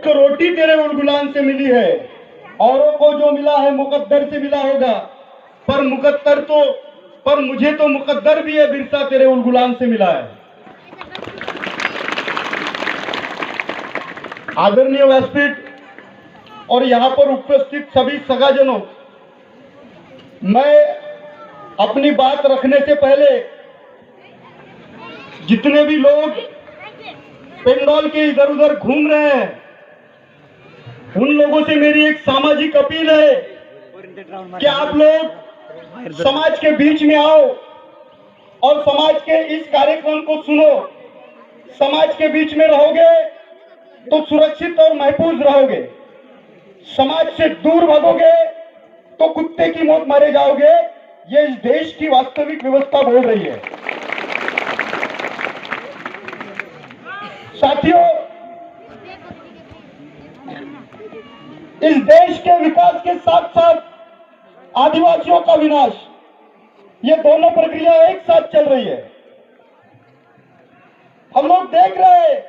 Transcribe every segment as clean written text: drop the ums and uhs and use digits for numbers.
एक रोटी तेरे उलगुलान से मिली है, औरों को जो मिला है मुकद्दर से मिला होगा, पर मुझे तो मुकद्दर भी है बिरसा तेरे उलगुलान से मिला है। आदरणीय व्यासपीठ और यहाँ पर उपस्थित सभी सगाजनों, मैं अपनी बात रखने से पहले जितने भी लोग पेंडोल के इधर उधर घूम रहे हैं, उन लोगों से मेरी एक सामाजिक अपील है कि आप लोग समाज के बीच में आओ और समाज के इस कार्यक्रम को सुनो। समाज के बीच में रहोगे तो सुरक्षित और महफूज रहोगे, समाज से दूर भागोगे तो कुत्ते की मौत मारे जाओगे। ये इस देश की वास्तविक व्यवस्था बोल रही है। साथियों, इस देश के विकास के साथ साथ आदिवासियों का विनाश, ये दोनों प्रक्रिया एक साथ चल रही है। हम लोग देख रहे हैं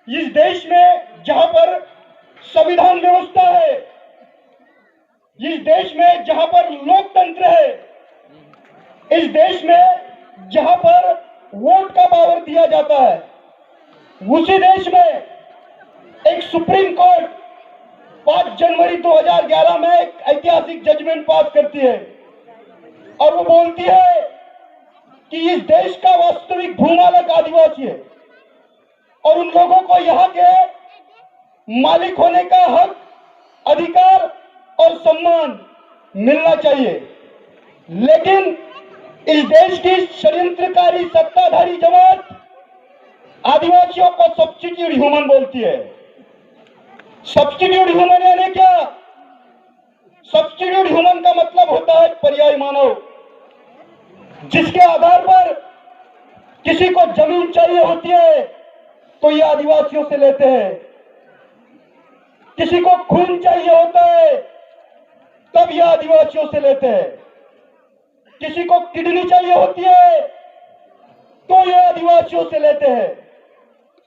इस देश में जहां पर संविधान व्यवस्था है, इस देश में जहां पर लोकतंत्र है, इस देश में जहां पर वोट का पावर दिया जाता है, उसी देश में एक सुप्रीम कोर्ट 5 जनवरी 2011 में एक ऐतिहासिक जजमेंट पास करती है और वो बोलती है कि इस देश का वास्तविक भूमालक आदिवासी है और उन लोगों को यहाँ के मालिक होने का हक, अधिकार और सम्मान मिलना चाहिए। लेकिन इस देश की षड्यंत्रकारी सत्ताधारी जमात आदिवासियों को सब्स्टिट्यूट ह्यूमन बोलती है। सब्स्टिट्यूट ह्यूमन यानी क्या? सब्स्टिट्यूट ह्यूमन का मतलब होता है पर्यायी मानव, जिसके आधार पर किसी को जमीन चाहिए होती है तो ये आदिवासियों से लेते हैं, किसी को खून चाहिए होता है तब ये आदिवासियों से लेते हैं, किसी को किडनी चाहिए होती है तो ये आदिवासियों से लेते हैं,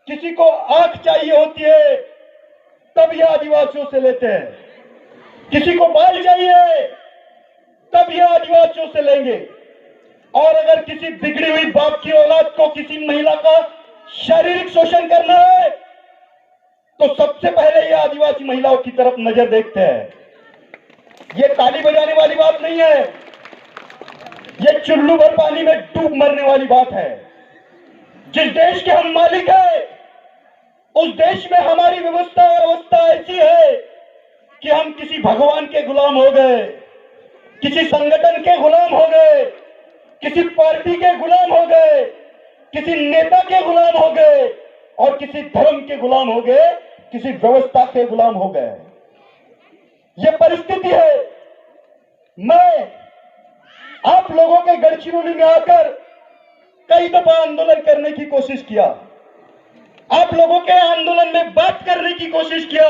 किसी को आंख चाहिए होती है तब ये आदिवासियों से लेते हैं, किसी को बाल चाहिए तब ये आदिवासियों से लेंगे। और अगर किसी बिगड़ी हुई बाप की औलाद को किसी महिला का शारीरिक शोषण करना है तो सबसे पहले ये आदिवासी महिलाओं की तरफ नजर देखते हैं। ये ताली बजाने वाली बात नहीं है, ये चुल्लू भर पानी में डूब मरने वाली बात है। जिस देश के हम मालिक हैं, उस देश में हमारी व्यवस्था और अवस्था ऐसी है कि हम किसी भगवान के गुलाम हो गए, किसी संगठन के गुलाम हो गए, किसी पार्टी के गुलाम हो गए, किसी नेता के गुलाम हो गए और किसी धर्म के गुलाम हो गए, किसी व्यवस्था के गुलाम हो गए। यह परिस्थिति है। मैं आप लोगों के गढ़चिरौली में आकर कई दफा आंदोलन करने की कोशिश किया, आप लोगों के आंदोलन में बात करने की कोशिश किया।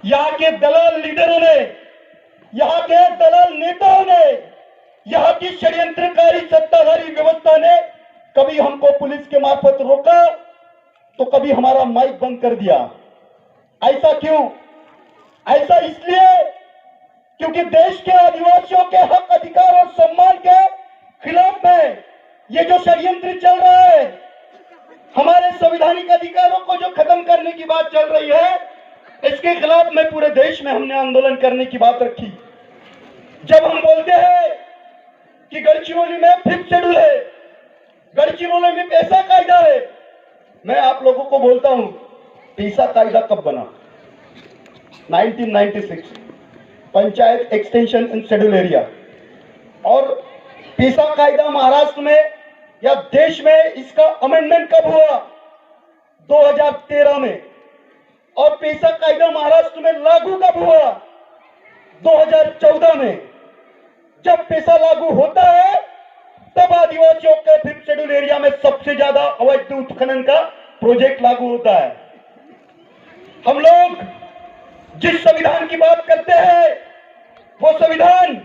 यहाँ के दलाल लीडरों ने, यहाँ के दलाल नेताओं ने, यहाँ की षड्यंत्रकारी सत्ताधारी व्यवस्था ने कभी हमको पुलिस के मार्फत रोका तो कभी हमारा माइक बंद कर दिया। ऐसा क्यों? ऐसा इसलिए क्योंकि देश के आदिवासियों के हक, अधिकार और सम्मान के खिलाफ में ये जो षड्यंत्र चल रहा है, हमारे संवैधानिक अधिकारों को जो खत्म करने की बात चल रही है, इसके खिलाफ में पूरे देश में हमने आंदोलन करने की बात रखी। जब हम बोलते हैं कि गढ़चिरौली में 5th शेड्यूल है, गढ़चिरौली में पैसा कायदा है, मैं आप लोगों को बोलता हूं पैसा कायदा कब बना? 1996 panchayat extension in schedule area. और पैसा कायदा महाराष्ट्र में या देश में इसका अमेंडमेंट कब हुआ? 2013 में। और पैसा कायदा महाराष्ट्र में लागू कब हुआ? 2014 में। जब पैसा लागू होता है तब आदिवासियों के 5th शेड्यूल एरिया में सबसे ज्यादा अवैध उत्खनन का प्रोजेक्ट लागू होता है। हम लोग जिस संविधान की बात करते हैं वो संविधान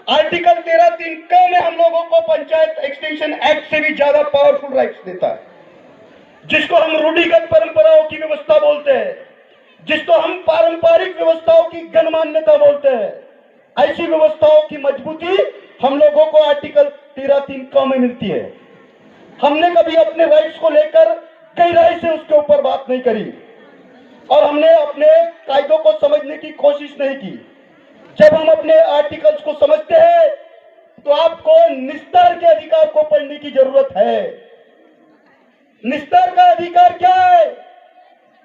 आर्टिकल 13(3) में हम लोगों को पंचायत एक्सटेंशन एक्ट से भी ज्यादा पावरफुल राइट्स देता है। जिसको हम रूढ़िगत परंपराओं की व्यवस्था बोलते हैं, जिसको हम पारंपरिक व्यवस्थाओं की गणमान्यता बोलते हैं, ऐसी व्यवस्थाओं की मजबूती हम लोगों को आर्टिकल 13(3) में मिलती है। हमने कभी अपने राइट्स को लेकर गहराई से उसके ऊपर बात नहीं करी और हमने अपने कायदों को समझने की कोशिश नहीं की। जब हम अपने आर्टिकल्स को समझते हैं तो आपको निस्तार के अधिकार को पढ़ने की जरूरत है। निस्तार का अधिकार क्या है?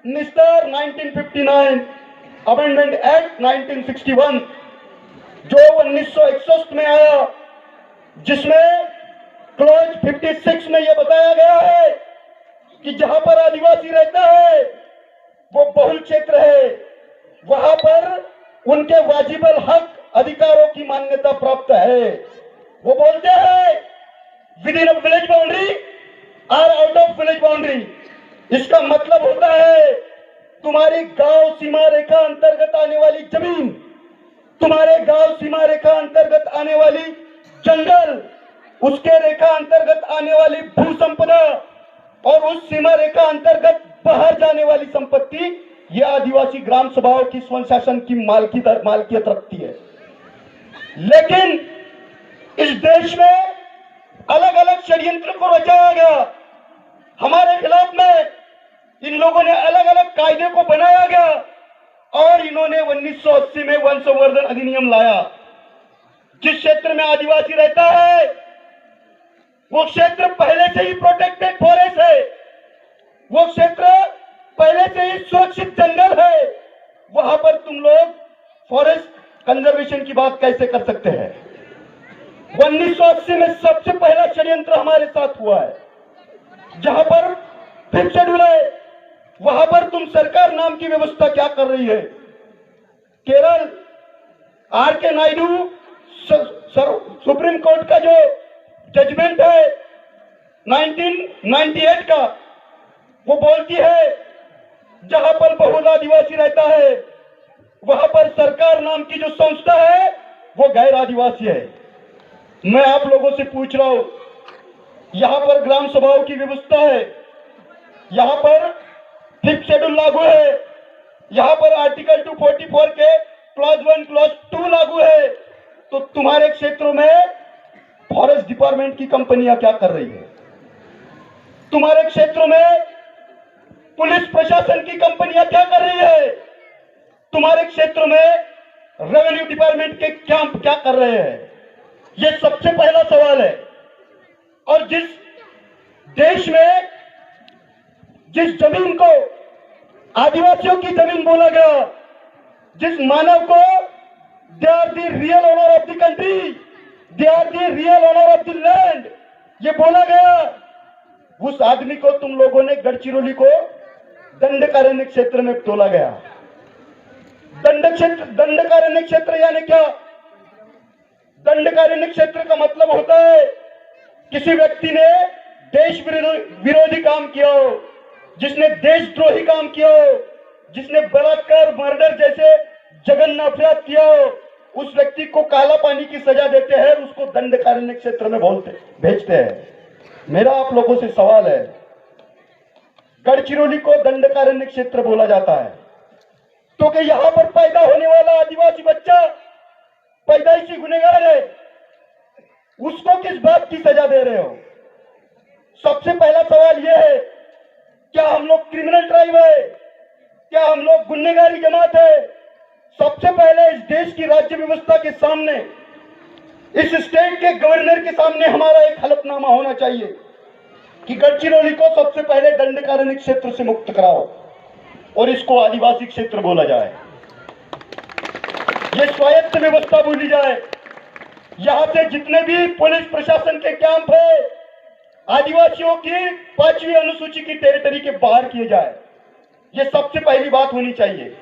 निस्तार 1959 अमेंडमेंट एक्ट 1961 जो 1961 में आया, जिसमें क्लॉज 56 में यह बताया गया है कि जहां पर आदिवासी रहता है वो बहुल क्षेत्र है, वहां पर उनके वाजिबल हक अधिकारों की मान्यता प्राप्त है। वो बोलते हैं with in a village boundary और आउट ऑफ विलेज बाउंड्री। इसका मतलब होता है तुम्हारी गांव सीमा रेखा अंतर्गत आने वाली जमीन, तुम्हारे गांव सीमा रेखा अंतर्गत आने वाली जंगल, उसके रेखा अंतर्गत आने वाली भू संपदा और उस सीमा रेखा अंतर्गत बाहर जाने वाली संपत्ति, यह आदिवासी ग्राम सभाओं की स्वशासन की मालकियत रखती है। लेकिन इस देश में अलग अलग षड्यंत्र को रचाया गया, हमारे खिलाफ में इन लोगों ने अलग अलग कायदे को बनाया गया और इन्होंने 1980 में वन संवर्धन अधिनियम लाया। जिस क्षेत्र में आदिवासी रहता है वो क्षेत्र पहले से ही प्रोटेक्टेड फॉरेस्ट है, वो क्षेत्र पहले से ही सुरक्षित जंगल है, वहां पर तुम लोग फॉरेस्ट कंजर्वेशन की बात कैसे कर सकते हैं? 1980 में सबसे पहला षड्यंत्र हमारे साथ हुआ है, जहां पर 5th शेड्यूल है, वहां पर तुम सरकार नाम की व्यवस्था क्या कर रही है? Kerala R.K. Naidu supreme court का जो जजमेंट है 1998 का, वो बोलती है जहां पर बहुल आदिवासी रहता है वहां पर सरकार नाम की जो संस्था है वो गैर आदिवासी है। मैं आप लोगों से पूछ रहा हूं, यहां पर ग्राम सभाओं की व्यवस्था है, यहां पर 5th शेड्यूल लागू है, यहां पर आर्टिकल 244 के क्लॉज 1 क्लॉज 2 लागू है, तो तुम्हारे क्षेत्रों में फॉरेस्ट डिपार्टमेंट की कंपनियां क्या कर रही है? तुम्हारे क्षेत्रों में पुलिस प्रशासन की कंपनियां क्या कर रही है? तुम्हारे क्षेत्र में रेवेन्यू डिपार्टमेंट के कैंप क्या कर रहे हैं? यह सबसे पहला सवाल है। और जिस देश में जिस जमीन को आदिवासियों की जमीन बोला गया, जिस मानव को they are the real owner of the country, they are the real owner of the land, ये बोला गया, उस आदमी को तुम लोगों ने गढ़चिरौली को दंडकारण्य क्षेत्र में तोला गया। दंडकारण्य क्षेत्र यानी क्या? दंडकारण्य क्षेत्र का मतलब होता है किसी व्यक्ति ने देश विरोधी काम किया हो, जिसने देशद्रोही काम किया हो, जिसने बलात्कार, मर्डर जैसे जघन्य अपराध किया हो, उस व्यक्ति को काला पानी की सजा देते हैं, उसको दंडकारण्य क्षेत्र में भेजते हैं। मेरा आप लोगों से सवाल है, गढ़चिरौली को दंडकारण्य क्षेत्र बोला जाता है तो कि यहां पर पैदा होने वाला आदिवासी बच्चा पैदाइशी गुनहगार है, उसको किस बात की सजा दे रहे हो? सबसे पहला सवाल यह है, क्या हम लोग क्रिमिनल ट्राइब है? क्या हम लोग गुनहगारी जमात है? सबसे पहले इस देश की राज्य व्यवस्था के सामने, इस स्टेट के गवर्नर के सामने हमारा एक हलफनामा होना चाहिए कि गढ़चिरौली को सबसे पहले दंडकारण्य क्षेत्र से मुक्त कराओ और इसको आदिवासी क्षेत्र बोला जाए, ये स्वायत्त व्यवस्था बोली जाए। यहां से जितने भी पुलिस प्रशासन के कैंप है आदिवासियों की 5वीं अनुसूची की टेरिटरी के बाहर किए जाए, ये सबसे पहली बात होनी चाहिए।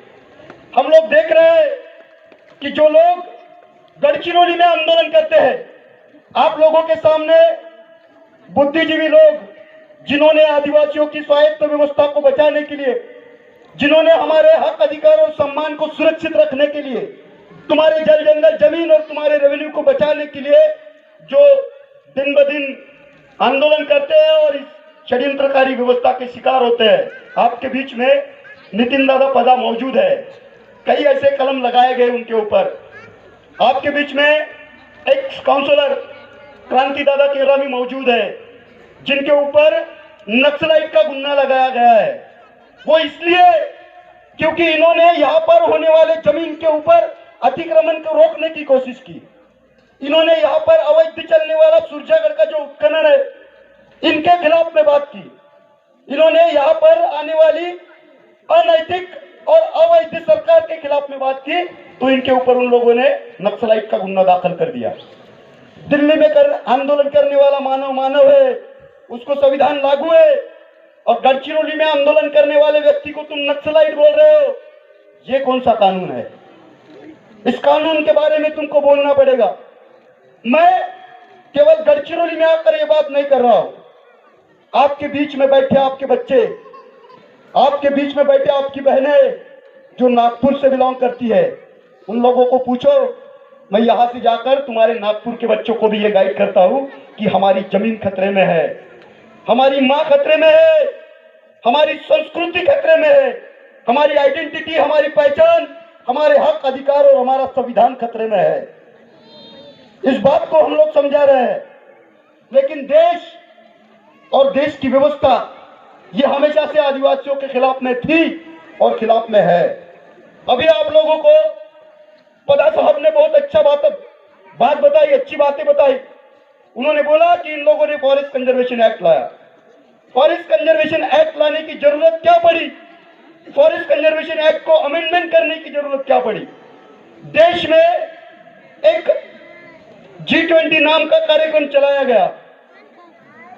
हम लोग देख रहे हैं कि जो लोग गढ़चिरौली में आंदोलन करते हैं, आप लोगों के सामने बुद्धिजीवी लोग, जिन्होंने आदिवासियों की स्वायत्त व्यवस्था को बचाने के लिए, जिन्होंने हमारे हक, अधिकार और सम्मान को सुरक्षित रखने के लिए, तुम्हारे जल जंगल जमीन और तुम्हारे रेवेन्यू को बचाने के लिए जो दिन ब दिन आंदोलन करते हैं और इस षड्यंत्रकारी व्यवस्था के शिकार होते हैं। आपके बीच में नितिन दादा पदा मौजूद है, कई ऐसे कलम लगाए गए उनके ऊपर। आपके बीच में एक काउंसलर क्रांति दादा केरामी मौजूद है, जिनके ऊपर नक्सलाइट का गुन्ना लगाया गया है। वो इसलिए क्योंकि इन्होंने यहाँ पर होने वाले जमीन के ऊपर अतिक्रमण को रोकने की कोशिश की। इन्होंने यहाँ पर अवैध चलने वाला सूरजागढ़ का जो उत्खनन है, इनके खिलाफ में बात की। इन्होंने यहाँ पर आने वाली अनैतिक और अवैध सरकार के खिलाफ में बात की, तो इनके ऊपर उन लोगों ने नक्सलाइट का गुन्ना दाखिल कर दिया। दिल्ली में आंदोलन करने वाला मानव है, उसको संविधान लागू है, और गढ़चिरौली में आंदोलन करने वाले व्यक्ति को तुम नक्सलाइट बोल रहे हो। ये कौन सा कानून है? इस कानून के बारे में तुमको बोलना पड़ेगा। मैं केवल गढ़चिरौली में आकर ये बात नहीं कर रहा हूं। आपके बीच में बैठे आपके बच्चे, आपके बीच में बैठे आपकी बहनें जो नागपुर से बिलोंग करती है, उन लोगों को पूछो। मैं यहां से जाकर तुम्हारे नागपुर के बच्चों को भी ये गाइड करता हूं कि हमारी जमीन खतरे में है, हमारी मां खतरे में है, हमारी संस्कृति खतरे में है, हमारी आइडेंटिटी, हमारी पहचान, हमारे हक अधिकार और हमारा संविधान खतरे में है। इस बात को हम लोग समझा रहे हैं, लेकिन देश और देश की व्यवस्था ये हमेशा से आदिवासियों के खिलाफ में थी और खिलाफ में है। अभी आप लोगों को पदा साहब ने बहुत अच्छा बात बताई, अच्छी बातें बताई। उन्होंने बोला कि इन लोगों ने फॉरेस्ट कंजर्वेशन एक्ट लाया। फॉरेस्ट कंजर्वेशन एक्ट लाने की जरूरत क्या पड़ी? फॉरेस्ट कंजर्वेशन एक्ट को अमेंडमेंट करने की जरूरत क्या पड़ी? देश में एक G20 नाम का कार्यक्रम चलाया गया।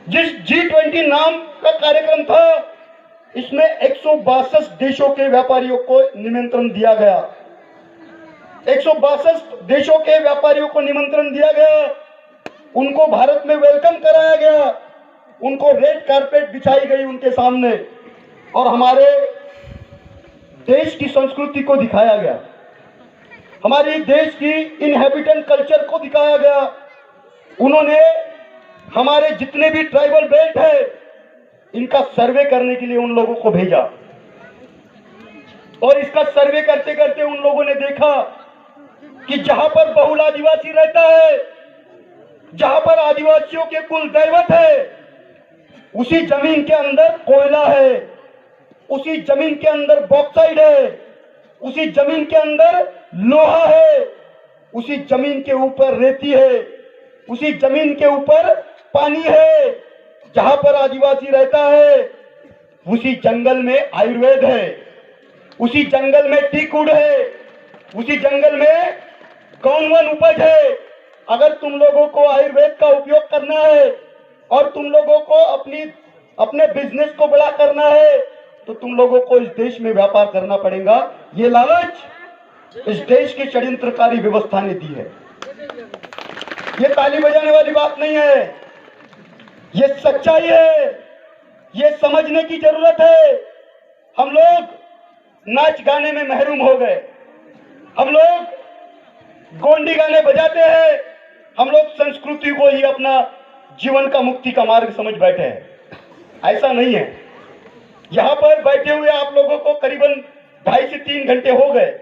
जिस G20 नाम का कार्यक्रम था, इसमें 162 देशों के व्यापारियों को निमंत्रण दिया गया। 162 देशों के व्यापारियों को निमंत्रण दिया गया, उनको भारत में वेलकम कराया गया, उनको रेड कारपेट बिछाई गई उनके सामने, और हमारे देश की संस्कृति को दिखाया गया, हमारी देश की इनहेबिटेंट कल्चर को दिखाया गया। उन्होंने हमारे जितने भी ट्राइबल बेल्ट है, इनका सर्वे करने के लिए उन लोगों को भेजा, और इसका सर्वे करते करते उन लोगों ने देखा कि जहां पर बहुल आदिवासी रहता है, जहां पर आदिवासियों के कुल दैवत है, उसी जमीन के अंदर कोयला है, उसी जमीन के अंदर बॉक्साइड है, उसी जमीन के अंदर लोहा है, उसी जमीन के ऊपर रेती है, उसी जमीन के ऊपर पानी है। जहां पर आदिवासी रहता है, उसी जंगल में आयुर्वेद है, उसी जंगल में टीकुड है, उसी जंगल में कौन उपज है। अगर तुम लोगों को आयुर्वेद का उपयोग करना है और तुम लोगों को अपने बिजनेस को बड़ा करना है, तो तुम लोगों को इस देश में व्यापार करना पड़ेगा। ये लालच इस देश की षड्यंत्रकारी व्यवस्था ने दी है। ये ताली बजाने वाली बात नहीं है, ये सच्चाई है, ये समझने की जरूरत है। हम लोग नाच गाने में महरूम हो गए, हम लोग गोंडी गाने बजाते हैं, हम लोग संस्कृति को ही अपना जीवन का मुक्ति का मार्ग समझ बैठे हैं। ऐसा नहीं है। यहां पर बैठे हुए आप लोगों को करीबन 2.5 से 3 घंटे हो गए।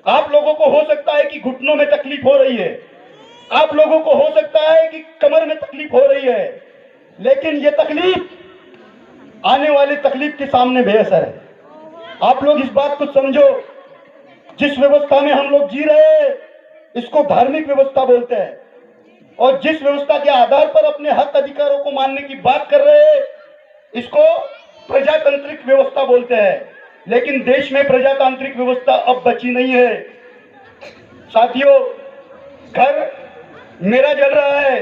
आप लोगों को हो सकता है कि घुटनों में तकलीफ हो रही है, आप लोगों को हो सकता है कि कमर में तकलीफ हो रही है, लेकिन ये तकलीफ आने वाली तकलीफ के सामने बेअसर है। आप लोग इस बात को समझो, जिस व्यवस्था में हम लोग जी रहे हैं, इसको धार्मिक व्यवस्था बोलते हैं, और जिस व्यवस्था के आधार पर अपने हक अधिकारों को मानने की बात कर रहे हैं, इसको प्रजातांत्रिक व्यवस्था बोलते हैं। लेकिन देश में प्रजातांत्रिक व्यवस्था अब बची नहीं है। साथियों, घर मेरा जल रहा है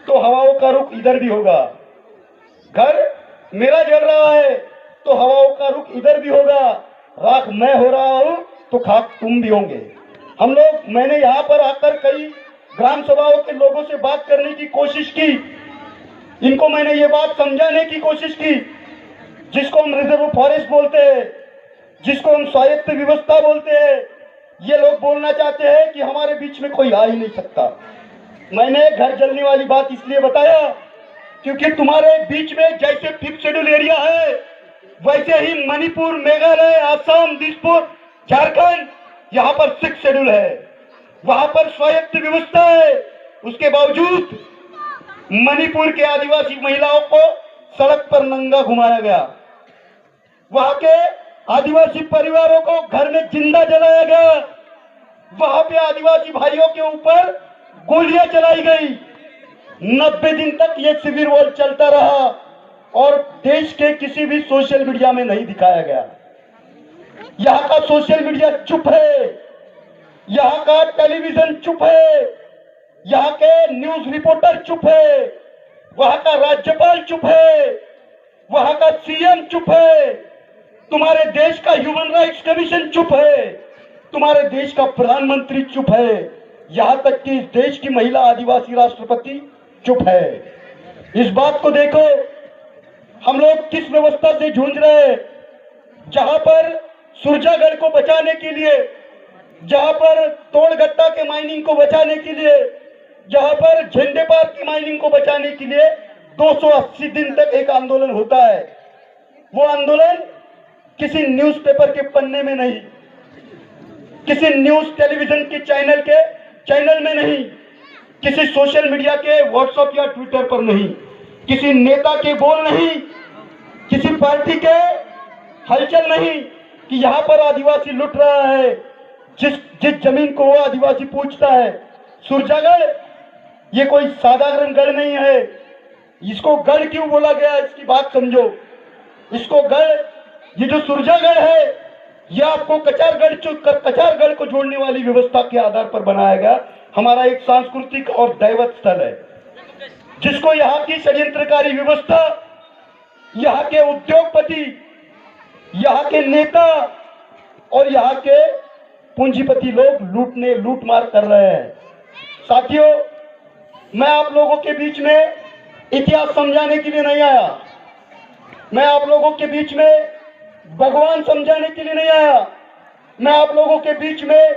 तो हवाओं का रुख इधर भी होगा, घर मेरा जल रहा है तो हवाओं का रुख इधर भी होगा। राख मैं हो रहा हूं तो खाक तुम भी होंगे। मैंने यहाँ पर आकर कई ग्राम सभाओं के लोगों से बात करने की कोशिश की, इनको मैंने ये बात समझाने की कोशिश की, जिसको हम रिजर्व फॉरेस्ट बोलते हैं, जिसको हम स्वायत्त व्यवस्था बोलते हैं, ये लोग बोलना चाहते हैं कि हमारे बीच में कोई आ ही नहीं सकता। मैंने घर जलने वाली बात इसलिए बताया क्योंकि तुम्हारे बीच में जैसे 5th शेड्यूल एरिया है, वैसे ही मणिपुर, मेघालय, आसाम, दिसपुर, झारखंड, यहाँ पर 6th शेड्यूल है। वहां पर स्वायत्त व्यवस्था है, उसके बावजूद मणिपुर के आदिवासी महिलाओं को सड़क पर नंगा घुमाया गया। वहां के आदिवासी परिवारों को घर में जिंदा जलाया गया। वहां पे आदिवासी भाइयों के ऊपर गोलियां चलाई गई। 90 दिन तक ये सिविल वॉर चलता रहा और देश के किसी भी सोशल मीडिया में नहीं दिखाया गया। यहाँ का सोशल मीडिया चुप है, यहाँ का टेलीविजन चुप है, यहाँ के न्यूज रिपोर्टर चुप है, वहां का राज्यपाल चुप है, वहां का सीएम चुप है, तुम्हारे देश का ह्यूमन राइट्स कमीशन चुप है, तुम्हारे देश का प्रधानमंत्री चुप है, यहां तक कि इस देश की महिला आदिवासी राष्ट्रपति चुप है। इस बात को देखो, हम लोग किस व्यवस्था से जूझ रहे हैं। जहां पर सुरजागढ़ को बचाने के लिए, जहां पर तोड़गट्टा के माइनिंग को बचाने के लिए, जहां पर झंडे पार की माइनिंग को बचाने के लिए 280 दिन तक एक आंदोलन होता है। वो आंदोलन किसी न्यूज़पेपर के पन्ने में नहीं, किसी न्यूज टेलीविजन के चैनल में नहीं, किसी सोशल मीडिया के व्हाट्सएप या ट्विटर पर नहीं, किसी नेता के बोल नहीं, किसी पार्टी के हलचल नहीं कि यहाँ पर आदिवासी लुट रहा है। जिस जमीन को वो आदिवासी पूछता है। सुरजागढ़ ये कोई साधारण गढ़ नहीं है। इसको गढ़ क्यों बोला गया, इसकी बात समझो। इसको गढ़, ये जो सुरजागढ़ है, यह आपको कचारगढ़ को जोड़ने वाली व्यवस्था के आधार पर बनाया गया हमारा एक सांस्कृतिक और दैवत स्थल है, जिसको यहाँ की षड्यंत्रकारी व्यवस्था, यहाँ के उद्योगपति, यहाँ के नेता और यहाँ के पूंजीपति लोग लूटमार कर रहे हैं। साथियों, मैं आप लोगों के बीच में इतिहास समझाने के लिए नहीं आया, मैं आप लोगों के बीच में भगवान समझाने के लिए नहीं आया, मैं आप लोगों के बीच में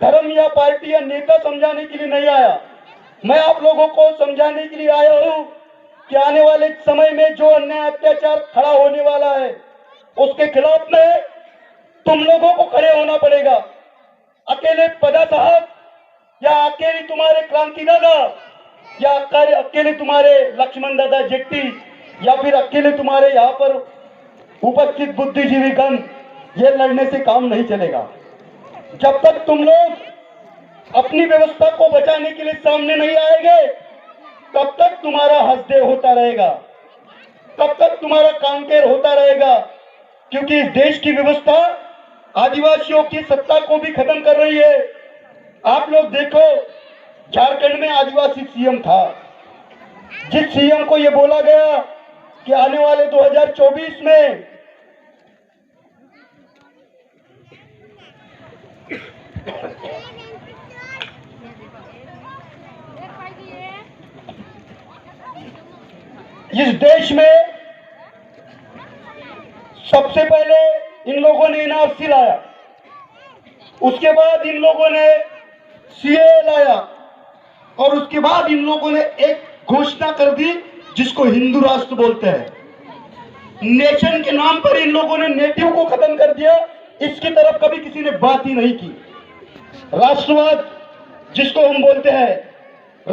धर्म या पार्टी या नेता समझाने के लिए नहीं आया। मैं आप लोगों को समझाने के लिए आया हूं कि आने वाले समय में जो अन्याय अत्याचार खड़ा होने वाला है, उसके खिलाफ में तुम लोगों को खड़े होना पड़ेगा। अकेले पदा साहब या अकेले तुम्हारे क्रांति दादा या अकेले तुम्हारे लक्ष्मण दादा जेट्टी या फिर अकेले तुम्हारे यहाँ पर उपस्थित बुद्धिजीवी गण, ये लड़ने से काम नहीं चलेगा। जब तक तुम लोग अपनी व्यवस्था को बचाने के लिए सामने नहीं आएंगे, तब तक तुम्हारा हंसदे होता रहेगा, तब तक तुम्हारा कांकेर होता रहेगा। क्योंकि इस देश की व्यवस्था आदिवासियों की सत्ता को भी खत्म कर रही है। आप लोग देखो, झारखंड में आदिवासी सीएम था, जिस सीएम को यह बोला गया कि आने वाले 2024 में इस देश में सबसे पहले इन लोगों ने एनआरसी लाया, उसके बाद इन लोगों ने सीए लाया और उसके बाद इन लोगों ने एक घोषणा कर दी जिसको हिंदू राष्ट्र बोलते हैं। नेशन के नाम पर इन लोगों ने नेटिव को खत्म कर दिया, इसकी तरफ कभी किसी ने बात ही नहीं की। राष्ट्रवाद जिसको हम बोलते हैं,